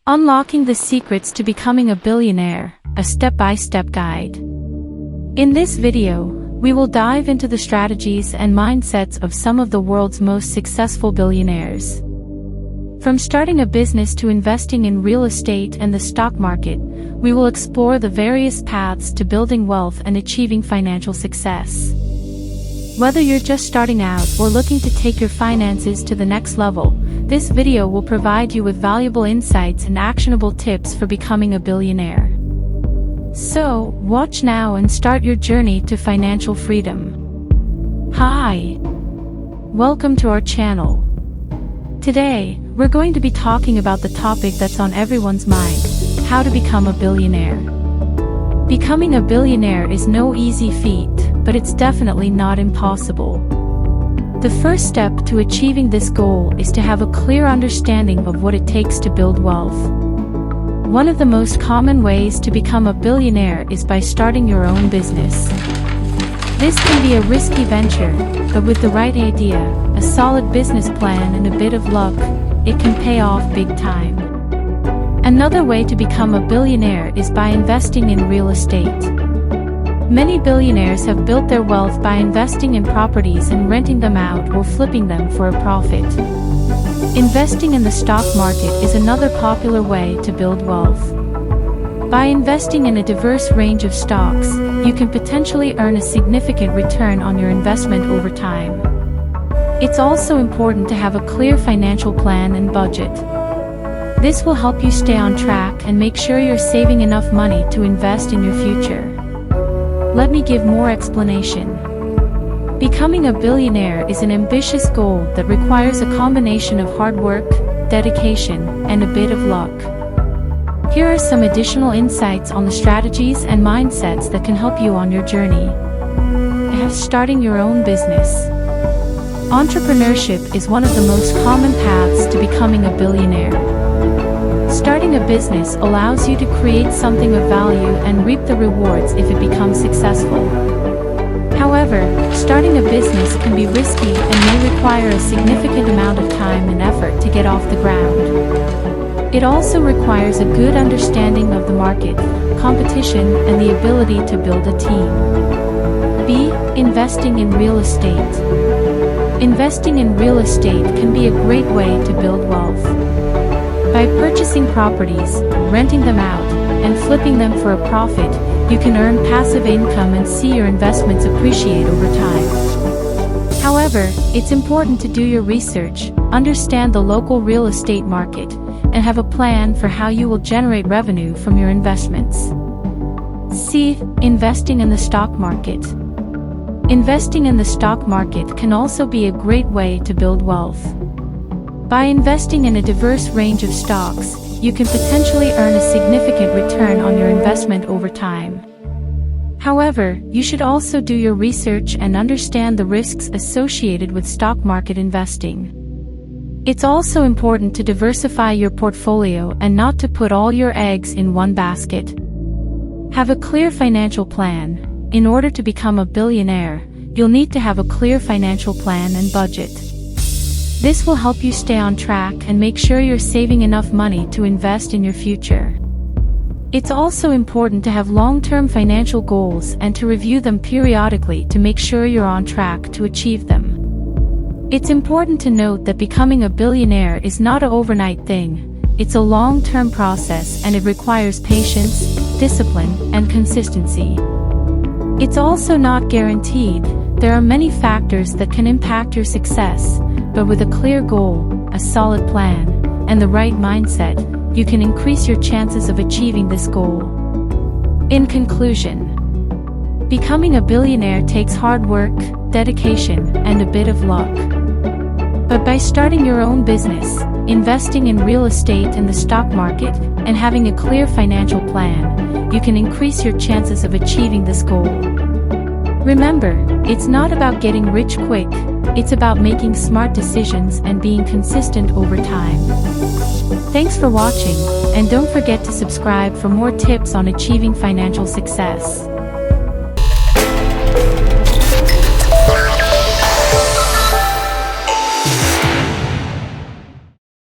Unlocking the Secrets to Becoming a Billionaire, a step-by-step guide. In this video, we will dive into the strategies and mindsets of some of the world's most successful billionaires. From starting a business to investing in real estate and the stock market, we will explore the various paths to building wealth and achieving financial success. Whether you're just starting out or looking to take your finances to the next level, this video will provide you with valuable insights and actionable tips for becoming a billionaire. So, watch now and start your journey to financial freedom. Hi! Welcome to our channel. Today, we're going to be talking about the topic that's on everyone's mind: how to become a billionaire. Becoming a billionaire is no easy feat, but it's definitely not impossible. The first step to achieving this goal is to have a clear understanding of what it takes to build wealth. One of the most common ways to become a billionaire is by starting your own business. This can be a risky venture, but with the right idea, a solid business plan and a bit of luck, it can pay off big time. Another way to become a billionaire is by investing in real estate. Many billionaires have built their wealth by investing in properties and renting them out or flipping them for a profit. Investing in the stock market is another popular way to build wealth. By investing in a diverse range of stocks, you can potentially earn a significant return on your investment over time. It's also important to have a clear financial plan and budget. This will help you stay on track and make sure you're saving enough money to invest in your future. Let me give more explanation. Becoming a billionaire is an ambitious goal that requires a combination of hard work, dedication, and a bit of luck. Here are some additional insights on the strategies and mindsets that can help you on your journey. Starting your own business. Entrepreneurship is one of the most common paths to becoming a billionaire. Starting a business allows you to create something of value and reap the rewards if it becomes successful. However, starting a business can be risky and may require a significant amount of time and effort to get off the ground. It also requires a good understanding of the market, competition, and the ability to build a team. B. Investing in real estate. Investing in real estate can be a great way to build wealth. By purchasing properties, renting them out, and flipping them for a profit, you can earn passive income and see your investments appreciate over time. However, it's important to do your research, understand the local real estate market, and have a plan for how you will generate revenue from your investments. C. Investing in the stock market. Investing in the stock market can also be a great way to build wealth. By investing in a diverse range of stocks, you can potentially earn a significant return on your investment over time. However, you should also do your research and understand the risks associated with stock market investing. It's also important to diversify your portfolio and not to put all your eggs in one basket. Have a clear financial plan. In order to become a billionaire, you'll need to have a clear financial plan and budget. This will help you stay on track and make sure you're saving enough money to invest in your future. It's also important to have long-term financial goals and to review them periodically to make sure you're on track to achieve them. It's important to note that becoming a billionaire is not an overnight thing. It's a long-term process and it requires patience, discipline, and consistency. It's also not guaranteed. There are many factors that can impact your success, but with a clear goal, a solid plan, and the right mindset, you can increase your chances of achieving this goal. In conclusion, becoming a billionaire takes hard work, dedication, and a bit of luck. But by starting your own business, investing in real estate and the stock market, and having a clear financial plan, you can increase your chances of achieving this goal. Remember, it's not about getting rich quick, it's about making smart decisions and being consistent over time. Thanks for watching, and don't forget to subscribe for more tips on achieving financial success.